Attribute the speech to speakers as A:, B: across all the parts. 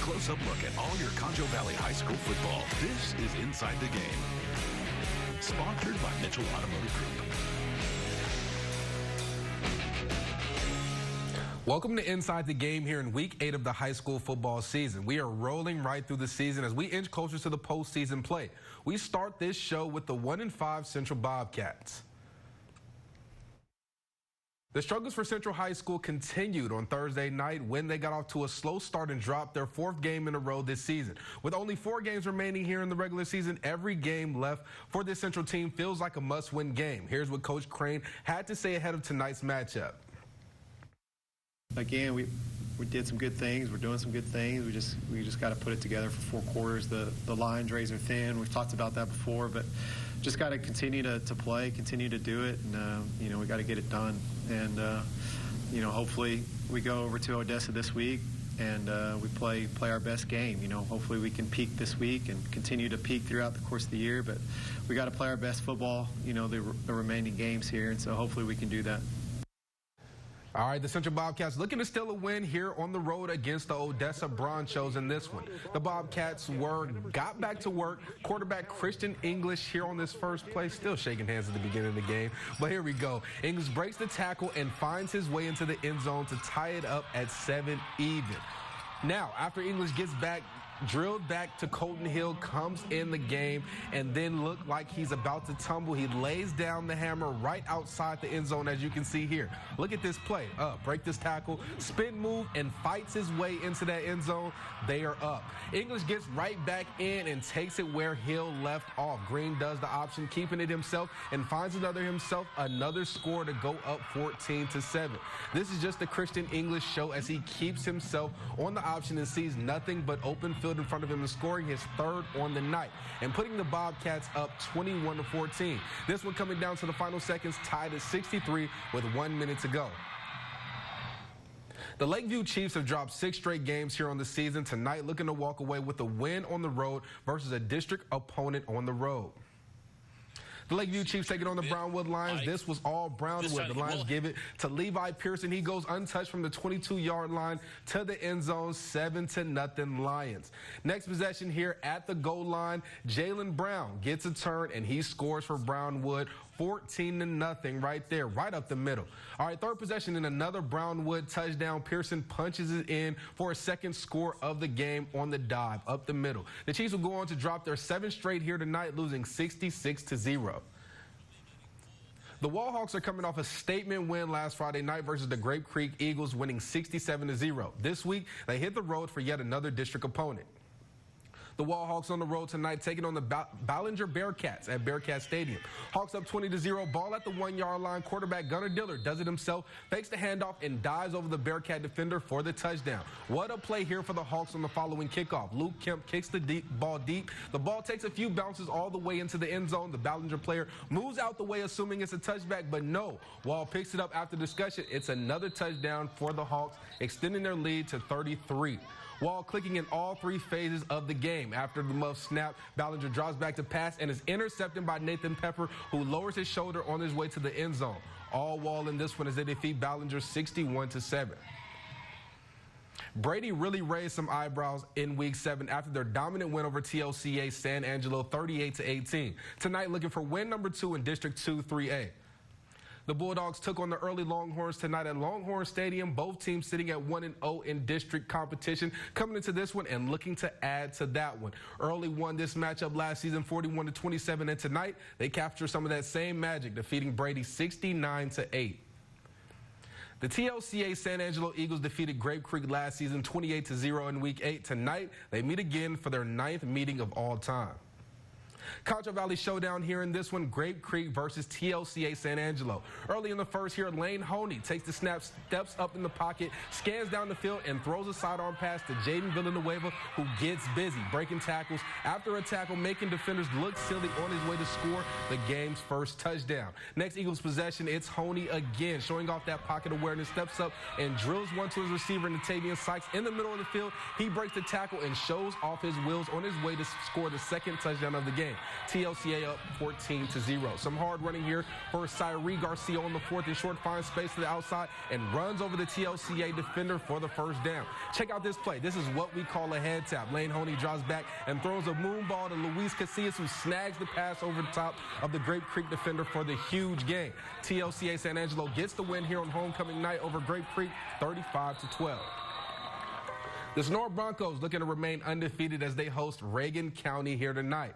A: close-up look at all your Concho Valley High School football. This is Inside the Game. Sponsored by Mitchell Automotive Group.
B: Welcome to Inside the Game here in Week 8 of the high school football season. We are rolling right through the season as we inch closer to the postseason play. We start this show with the 1-5 Central Bobcats. The struggles for Central High School continued on Thursday night when they got off to a slow start and dropped their 4th game in a row this season. With only 4 games remaining here in the regular season, every game left for this Central team feels like a must-win game. Here's what Coach Crane had to say ahead of tonight's matchup.
C: Again, we did some good things. We're doing some good things. We just got to put it together for 4 quarters. The line's razor thin. We've talked about that before, but just got to continue to play, continue to do it, and you know, we got to get it done. And you know, hopefully we go over to Odessa this week and we play our best game. You know, hopefully we can peak this week and continue to peak throughout the course of the year. But we got to play our best football. You know, the remaining games here, and so hopefully we can do that.
B: All right, the Central Bobcats looking to steal a win here on the road against the Odessa Bronchos in this one. The Bobcats got back to work. Quarterback Christian English here on this first play, still shaking hands at the beginning of the game. But here we go. English breaks the tackle and finds his way into the end zone to tie it up at 7 even. Now, after English gets back, drilled back to Colton Hill, comes in the game, and then looked like he's about to tumble. He lays down the hammer right outside the end zone, as you can see here. Look at this play. Break this tackle, spin move, and fights his way into that end zone. They are up. English gets right back in and takes it where Hill left off. Green does the option, keeping it himself, and finds another score to go up 14-7. This is just the Christian English show as he keeps himself on the option and sees nothing but open field in front of him and scoring his 3rd on the night and putting the Bobcats up 21-14. This one coming down to the final seconds, tied at 63 with 1 minute to go. The Lakeview Chiefs have dropped 6 straight games here on the season. Tonight looking to walk away with a win on the road versus a district opponent on the road. The Lakeview Chiefs taking on the Brownwood Lions. This was all Brownwood. The Lions give it to Levi Pearson. He goes untouched from the 22-yard line to the end zone, 7-0 Lions. Next possession here at the goal line, Jalen Brown gets a turn and he scores for Brownwood. 14-0 right there, right up the middle. All right, 3rd possession in another Brownwood touchdown. Pearson punches it in for a 2nd score of the game on the dive up the middle. The Chiefs will go on to drop their 7th straight here tonight, losing 66-0. The Wallhawks are coming off a statement win last Friday night versus the Grape Creek Eagles, winning 67-0. This week, they hit the road for yet another district opponent. The Wallhawks on the road tonight taking on the Ballinger Bearcats at Bearcat Stadium. Hawks up 20-0, ball at the 1-yard line. Quarterback Gunnar Dillard does it himself, fakes the handoff, and dives over the Bearcat defender for the touchdown. What a play here for the Hawks on the following kickoff. Luke Kemp kicks the ball deep. The ball takes a few bounces all the way into the end zone. The Ballinger player moves out the way, assuming it's a touchback, but no. Wall picks it up after discussion. It's another touchdown for the Hawks, extending their lead to 33. Wall clicking in all 3 phases of the game. After the muff snap, Ballinger drops back to pass and is intercepted by Nathan Pepper, who lowers his shoulder on his way to the end zone. All Wall in this one as they defeat Ballinger 61-7. Brady really raised some eyebrows in Week 7 after their dominant win over TLCA San Angelo 38-18. Tonight looking for win number 2 in District 2 3A. The Bulldogs took on the early Longhorns tonight at Longhorn Stadium. Both teams sitting at 1-0 in district competition. Coming into this one and looking to add to that one. Early won this matchup last season 41-27, and tonight they capture some of that same magic, defeating Brady 69-8. The TLCA San Angelo Eagles defeated Grape Creek last season 28-0 in Week 8. Tonight they meet again for their 9th meeting of all time. Concho Valley showdown here in this one, Grape Creek versus TLCA San Angelo. Early in the first here, Lane Honey takes the snap, steps up in the pocket, scans down the field, and throws a sidearm pass to Jaden Villanueva, who gets busy, breaking tackles. After a tackle, making defenders look silly on his way to score the game's first touchdown. Next Eagles possession, it's Honey again, showing off that pocket awareness, steps up and drills one to his receiver, Natavian Sykes, in the middle of the field. He breaks the tackle and shows off his wheels on his way to score the 2nd touchdown of the game. TLCA up 14-0. Some hard running here for Cyree Garcia on the 4th and short, finds space to the outside and runs over the TLCA defender for the first down. Check out this play. This is what we call a head tap. Lane Honey draws back and throws a moon ball to Luis Casillas, who snags the pass over the top of the Grape Creek defender for the huge gain. TLCA San Angelo gets the win here on homecoming night over Grape Creek, 35-12. The Sonora Broncos looking to remain undefeated as they host Reagan County here tonight.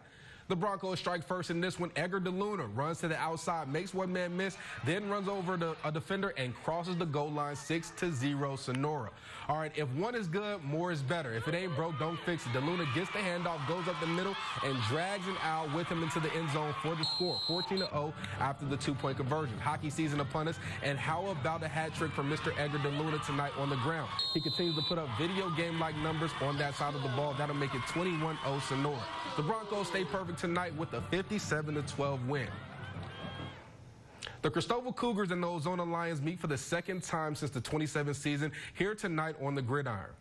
B: The Broncos strike first in this one. Edgar DeLuna runs to the outside, makes one man miss, then runs over a defender and crosses the goal line. 6-0 Sonora. All right, if one is good, more is better. If it ain't broke, don't fix it. DeLuna gets the handoff, goes up the middle, and drags an owl with him into the end zone for the score. 14-0 after the 2-point conversion. Hockey season upon us, and how about a hat trick from Mr. Edgar DeLuna tonight on the ground? He continues to put up video game-like numbers on that side of the ball. That'll make it 21-0 Sonora. The Broncos stay perfect tonight with a 57-12 win. The Cristobal Cougars and the Ozona Lions meet for the second time since the 27th season here tonight on the gridiron.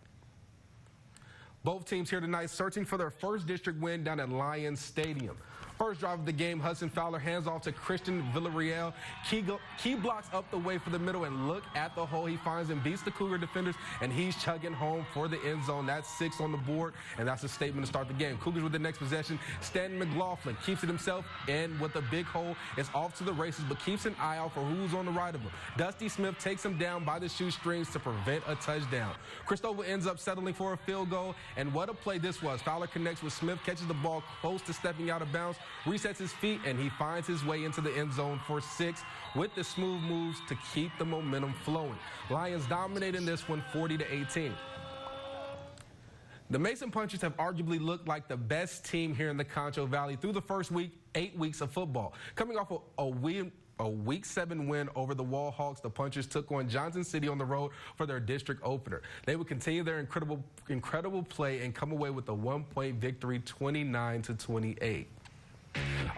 B: Both teams here tonight searching for their first district win down at Lions Stadium. First drive of the game, Hudson Fowler hands off to Christian Villarreal. Key blocks up the way for the middle, and look at the hole he finds and beats the Cougar defenders, and he's chugging home for the end zone. That's 6 on the board, and that's a statement to start the game. Cougars with the next possession. Stanton McLaughlin keeps it himself, and with a big hole, is off to the races, but keeps an eye out for who's on the right of him. Dusty Smith takes him down by the shoestrings to prevent a touchdown. Cristobal ends up settling for a field goal, and what a play this was. Fowler connects with Smith, catches the ball close to stepping out of bounds, resets his feet, and he finds his way into the end zone for 6 with the smooth moves to keep the momentum flowing. Lions dominating this one 40-18. The Mason Punchers have arguably looked like the best team here in the Concho Valley through the first 8 weeks of football. Coming off a Week 7 win over the Wall Hawks, the Punchers took on Johnson City on the road for their district opener. They would continue their incredible play and come away with a 1-point victory, 29-28.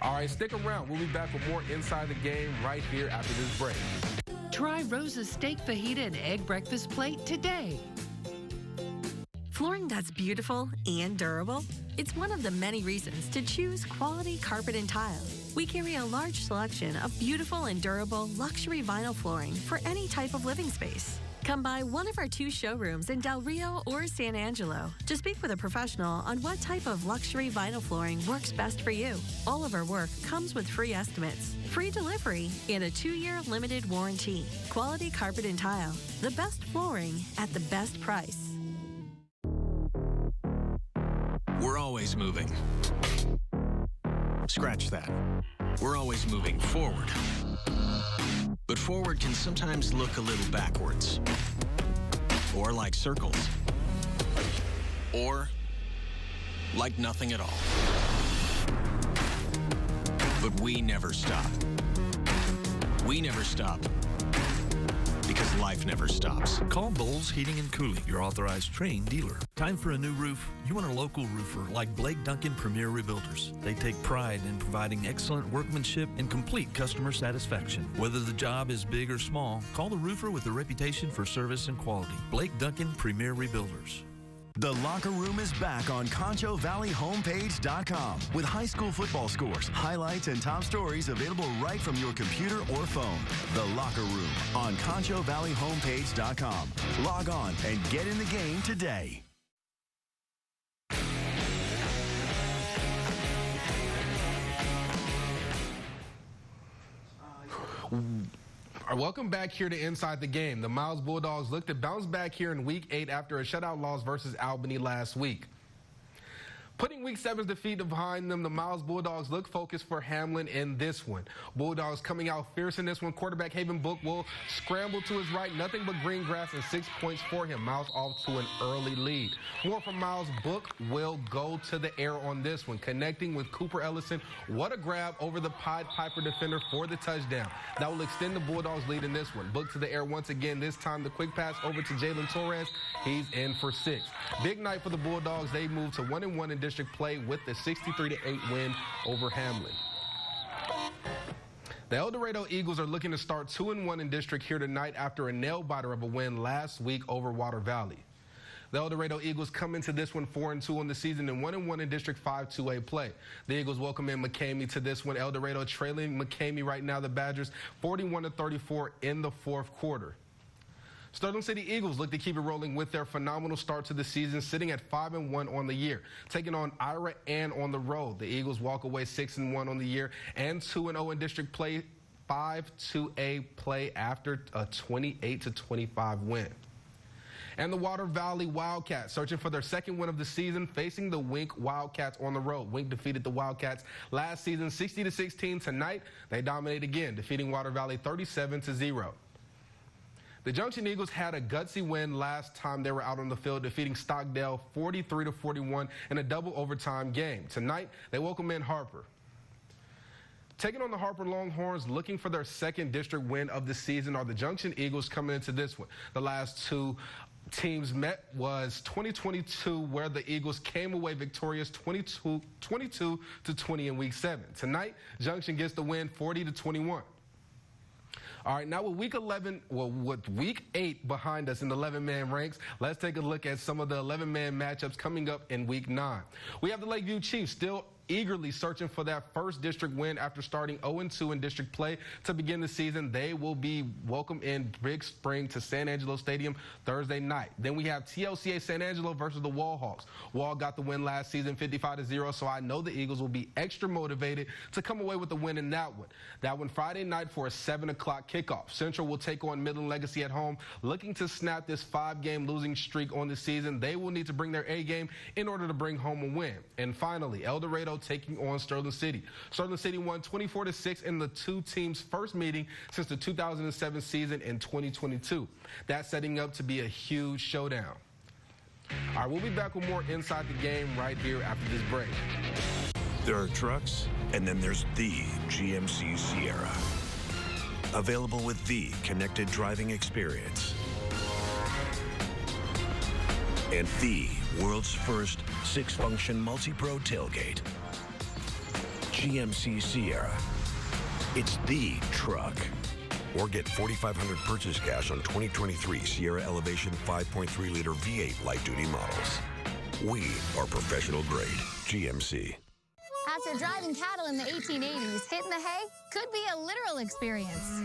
B: All right, stick around. We'll be back with more Inside the Game right here after this break.
D: Try Rosa's Steak Fajita and Egg Breakfast Plate today.
E: Flooring that's beautiful and durable? It's one of the many reasons to choose quality carpet and tile. We carry a large selection of beautiful and durable luxury vinyl flooring for any type of living space. Come by one of our 2 showrooms in Del Rio or San Angelo to speak with a professional on what type of luxury vinyl flooring works best for you. All of our work comes with free estimates, free delivery, and a 2-year limited warranty. Quality carpet and tile, the best flooring at the best price.
F: We're always moving. Scratch that. We're always moving forward. But forward can sometimes look a little backwards. Or like circles. Or like nothing at all. But we never stop. We never stop. Because life never stops.
G: Call Bowles Heating and Cooling, your authorized Trane dealer. Time for a new roof? You want a local roofer like Blake Duncan Premier Rebuilders. They take pride in providing excellent workmanship and complete customer satisfaction. Whether the job is big or small, call the roofer with a reputation for service and quality. Blake Duncan Premier Rebuilders.
H: The Locker Room is back on ConchoValleyHomepage.com with high school football scores, highlights, and top stories available right from your computer or phone. The Locker Room on ConchoValleyHomepage.com. Log on and get in the game today.
B: Welcome back here to Inside the Game. The Miles Bulldogs look to bounce back here in Week 8 after a shutout loss versus Albany last week. Putting Week 7's defeat behind them, the Miles Bulldogs look focused for Hamlin in this one. Bulldogs coming out fierce in this one. Quarterback Haven Book will scramble to his right. Nothing but green grass and 6 points for him. Miles off to an early lead. More from Miles. Book will go to the air on this one, connecting with Cooper Ellison. What a grab over the Pied Piper defender for the touchdown. That will extend the Bulldogs' lead in this one. Book to the air once again. This time the quick pass over to Jalen Torres. He's in for 6. Big night for the Bulldogs. They move to 1-1 in district play with the 63-8 win over Hamlin. The El Dorado Eagles are looking to start 2-1 in district here tonight after a nail-biter of a win last week over Water Valley. The El Dorado Eagles come into this one 4-2 on the season and 1-1 in District 5 2A play. The Eagles welcome in McCamey to this one. El Dorado trailing McCamey right now, the Badgers 41-34 in the fourth quarter. Sterling City Eagles look to keep it rolling with their phenomenal start to the season, sitting at 5-1 on the year, taking on Ira Ann on the road. The Eagles walk away 6-1 on the year and 2-0 in district play, 5-2A play after a 28-25 win. And the Water Valley Wildcats searching for their second win of the season, facing the Wink Wildcats on the road. Wink defeated the Wildcats last season 60-16. Tonight, they dominate again, defeating Water Valley 37-0. The Junction Eagles had a gutsy win last time they were out on the field, defeating Stockdale 43-41 in a double overtime game. Tonight, they welcome in Harper. Taking on the Harper Longhorns, looking for their second district win of the season, are the Junction Eagles coming into this one. The last two teams met was 2022, where the Eagles came away victorious 22-20 in Week 7. Tonight, Junction gets the win 40-21. All right, now with with Week 8 behind us in the 11-man ranks, let's take a look at some of the 11-man matchups coming up in Week 9. We have the Lakeview Chiefs still eagerly searching for that first district win after starting 0-2 in district play to begin the season. They will be welcome in Big Spring to San Angelo Stadium Thursday night. Then we have TLCA San Angelo versus the Wall Hawks. Wall got the win last season 55-0, so I know the Eagles will be extra motivated to come away with the win in that one. That one Friday night for a 7 o'clock kickoff. Central will take on Midland Legacy at home. Looking to snap this 5-game losing streak on the season, they will need to bring their A game in order to bring home a win. And finally, El Dorado taking on Sterling City. Sterling City won 24-6 in the two teams' first meeting since the 2007 season in 2022. That's setting up to be a huge showdown. All right, we'll be back with more Inside the Game right here after this break.
I: There are trucks, and then there's the GMC Sierra. Available with the connected driving experience. And the world's first 6-function multi-pro tailgate. GMC Sierra. It's the truck. Or get $4,500 purchase cash on 2023 Sierra Elevation 5.3-liter V8 light-duty models. We are professional grade. GMC.
J: After driving cattle in the 1880s, hitting the hay could be a literal experience.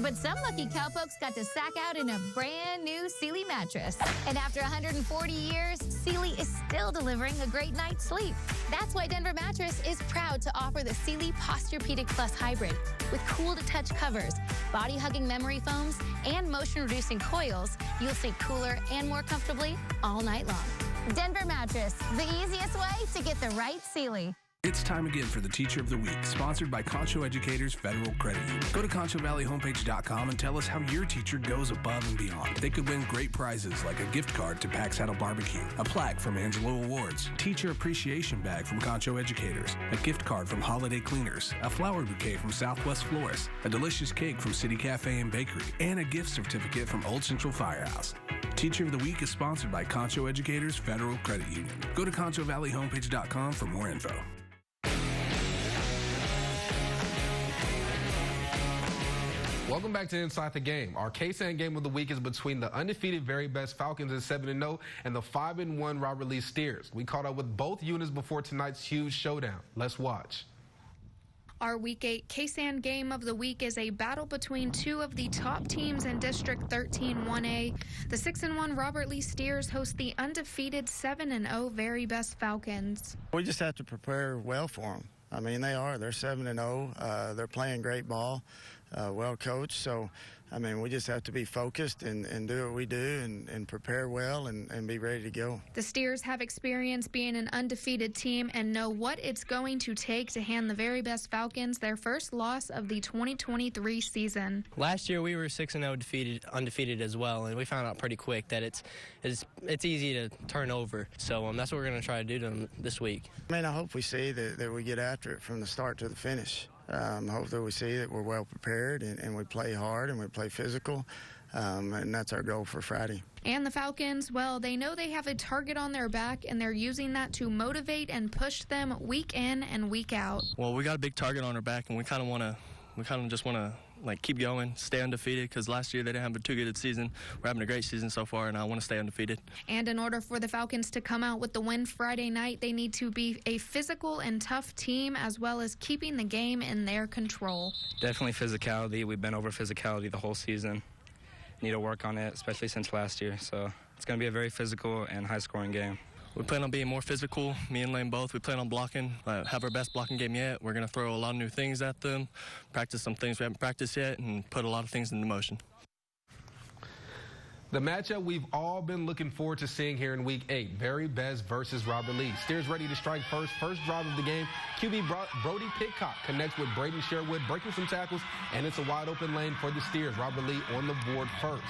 J: But some lucky cowpokes got to sack out in a brand new Sealy mattress. And after 140 years, Sealy is still delivering a great night's sleep. That's why Denver Mattress is proud to offer the Sealy Posturepedic Plus Hybrid. With cool-to-touch covers, body-hugging memory foams, and motion-reducing coils, you'll sleep cooler and more comfortably all night long. Denver Mattress, the easiest way to get the right Sealy.
K: It's time again for the Teacher of the Week, sponsored by Concho Educators Federal Credit Union. Go to ConchoValleyHomepage.com and tell us how your teacher goes above and beyond. They could win great prizes like a gift card to Pack Saddle Barbecue, a plaque from Angelo Awards, teacher appreciation bag from Concho Educators, a gift card from Holiday Cleaners, a flower bouquet from Southwest Florists, a delicious cake from City Cafe and Bakery, and a gift certificate from Old Central Firehouse. Teacher of the Week is sponsored by Concho Educators Federal Credit Union. Go to ConchoValleyHomepage.com for more info.
B: Welcome back to Inside the Game. Our KSAN game of the week is between the undefeated Very Best Falcons at 7-0 and the 5-1 Robert Lee Steers. We caught up with both units before tonight's huge showdown. Let's watch.
L: Our Week 8 KSAN game of the week is a battle between two of the top teams in District 13 1A. The 6-1 Robert Lee Steers host the undefeated 7-0 Very Best Falcons.
M: We just have to prepare well for them. I mean, they are. They're 7-0. They're playing great ball, well coached. So, I mean, we just have to be focused and do what we do and prepare well and be ready to go.
L: The Steers have experience being an undefeated team and know what it's going to take to hand the Very Best Falcons their first loss of the 2023 season.
N: Last year we were 6-0 undefeated as well, and we found out pretty quick that it's easy to turn over. So that's what we're going to try to do to them this week.
M: I mean, I hope we see that we get after it from the start to the finish. Hope that we see that we're well prepared and we play hard and we play physical, and that's our goal for Friday.
L: And the Falcons, well, they know they have a target on their back, and they're using that to motivate and push them week in and week out.
N: Well, we got a big target on our back, and we kind of just want to
O: keep going, stay undefeated, because last year they didn't have a too good a season. We're having a great season so far, and I want to stay undefeated.
L: And in order for the Falcons to come out with the win Friday night, they need to be a physical and tough team, as well as keeping the game in their control.
P: Definitely physicality. We've been over physicality the whole season. Need to work on it, especially since last year. So it's going to be a very physical and high-scoring game.
O: We plan on being more physical, me and Lane both. We plan on blocking, have our best blocking game yet. We're going to throw a lot of new things at them, practice some things we haven't practiced yet, and put a lot of things into motion.
B: The matchup we've all been looking forward to seeing here in Week 8, Very Best versus Robert Lee. Steers ready to strike first drive of the game. QB Brody Pitcock connects with Braden Sherwood, breaking some tackles, and it's a wide-open lane for the Steers. Robert Lee on the board first.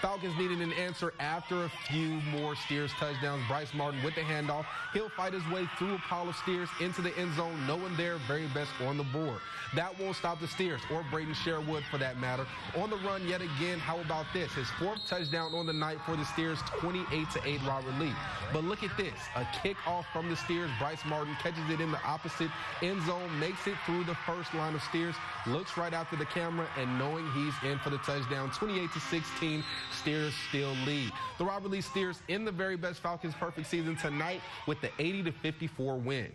B: Falcons needed an answer after a few more Steers touchdowns. Bryce Martin with the handoff. He'll fight his way through a pile of Steers into the end zone. No one there, Very Best on the board. That won't stop the Steers, or Braden Sherwood for that matter. On the run yet again, how about this? His 4th touchdown on the night for the Steers, 28-8 Robert Lee. But look at this, a kickoff from the Steers. Bryce Martin catches it in the opposite end zone, makes it through the first line of Steers, looks right after the camera, and knowing he's in for the touchdown, 28-16, Steers still lead. The Robert Lee Steers in the Very Best Falcons perfect season tonight with the 80-54 win.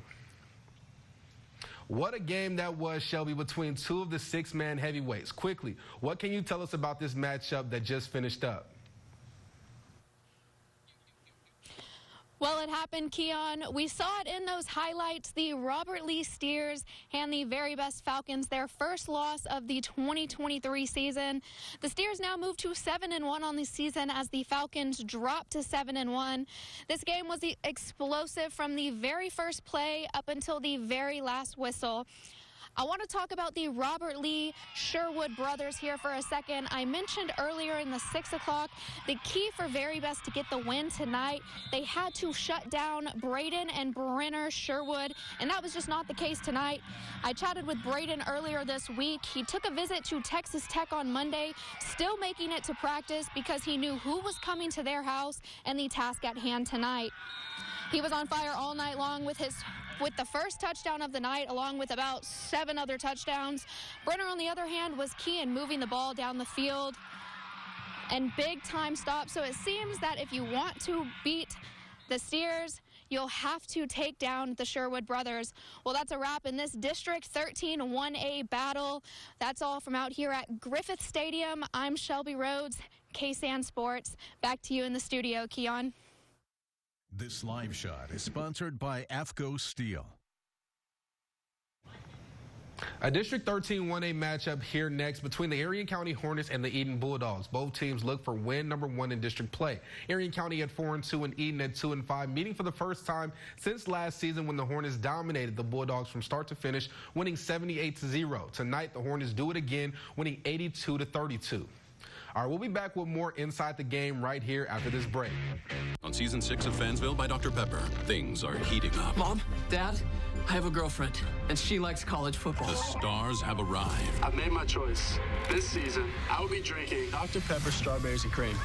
B: What a game that was, Shelby, between two of the 6-man heavyweights. Quickly, what can you tell us about this matchup that just finished up?
Q: Well, it happened, Keon. We saw it in those highlights. The Robert Lee Steers hand the Very Best Falcons their first loss of the 2023 season. The Steers now move to 7-1 on the season as the Falcons drop to 7-1. This game was explosive from the very first play up until the very last whistle. I want to talk about the Robert Lee Sherwood brothers here for a second. I mentioned earlier in the 6 o'clock, the key for Very Best to get the win tonight, they had to shut down Braden and Brenner Sherwood, and that was just not the case tonight. I chatted with Braden earlier this week. He took a visit to Texas Tech on Monday, still making it to practice because he knew who was coming to their house and the task at hand tonight. He was on fire all night long with the first touchdown of the night, along with about 7 other touchdowns. Brenner, on the other hand, was key in moving the ball down the field and big time stops. So it seems that if you want to beat the Steers, you'll have to take down the Sherwood brothers. Well, that's a wrap in this District 13 1A battle. That's all from out here at Griffith Stadium. I'm Shelby Rhodes, KSAN Sports. Back to you in the studio, Keon.
A: This live shot is sponsored by AFCO Steel.
B: A District 13 1A matchup here next between the Arion County Hornets and the Eden Bulldogs. Both teams look for win number 1 in district play. Arion County at 4-2 and Eden at 2-5, meeting for the first time since last season when the Hornets dominated the Bulldogs from start to finish, winning 78-0. Tonight, the Hornets do it again, winning 82-32. All right, we'll be back with more Inside the Game right here after this break.
A: On Season 6 of Fansville by Dr. Pepper, things are heating up.
R: Mom, Dad, I have a girlfriend, and she likes college football.
A: The stars have arrived.
S: I've made my choice. This season, I'll be drinking Dr. Pepper Strawberries and Cream.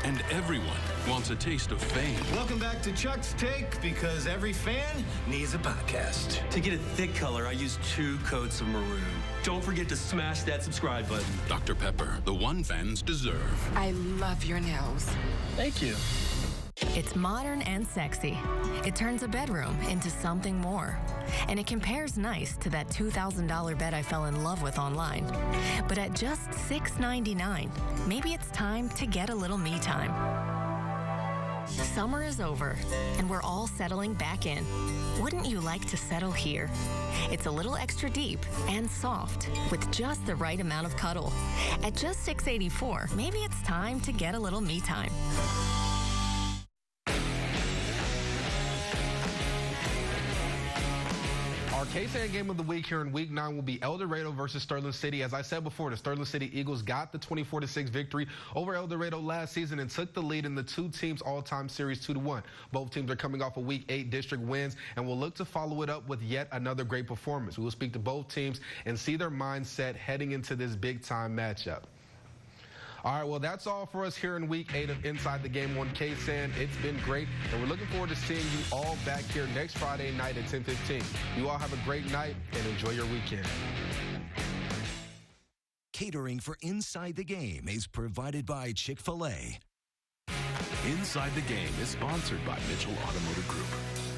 A: And everyone wants a taste of fame.
T: Welcome back to Chuck's Take, because every fan needs a podcast.
U: To get a thick color, I use 2 coats of maroon. Don't forget to smash that subscribe button.
A: Dr. Pepper, the one fans deserve.
V: I love your nails.
S: Thank you.
E: It's modern and sexy. It turns a bedroom into something more. And it compares nice to that $2,000 bed I fell in love with online. But at just $699, maybe it's time to get a little me time. Summer is over, and we're all settling back in. Wouldn't you like to settle here? It's a little extra deep and soft with just the right amount of cuddle. At just $684, maybe it's time to get a little me time.
B: Our KSAN game of the week here in Week 9 will be El Dorado versus Sterling City. As I said before, the Sterling City Eagles got the 24-6 victory over El Dorado last season and took the lead in the 2 teams all-time series 2-1. Both teams are coming off a Week 8 district wins and will look to follow it up with yet another great performance. We will speak to both teams and see their mindset heading into this big-time matchup. All right, well, that's all for us here in Week 8 of Inside the Game on KSAN. It's been great, and we're looking forward to seeing you all back here next Friday night at 10:15. You all have a great night and enjoy your weekend.
C: Catering for Inside the Game is provided by Chick-fil-A.
A: Inside the Game is sponsored by Mitchell Automotive Group.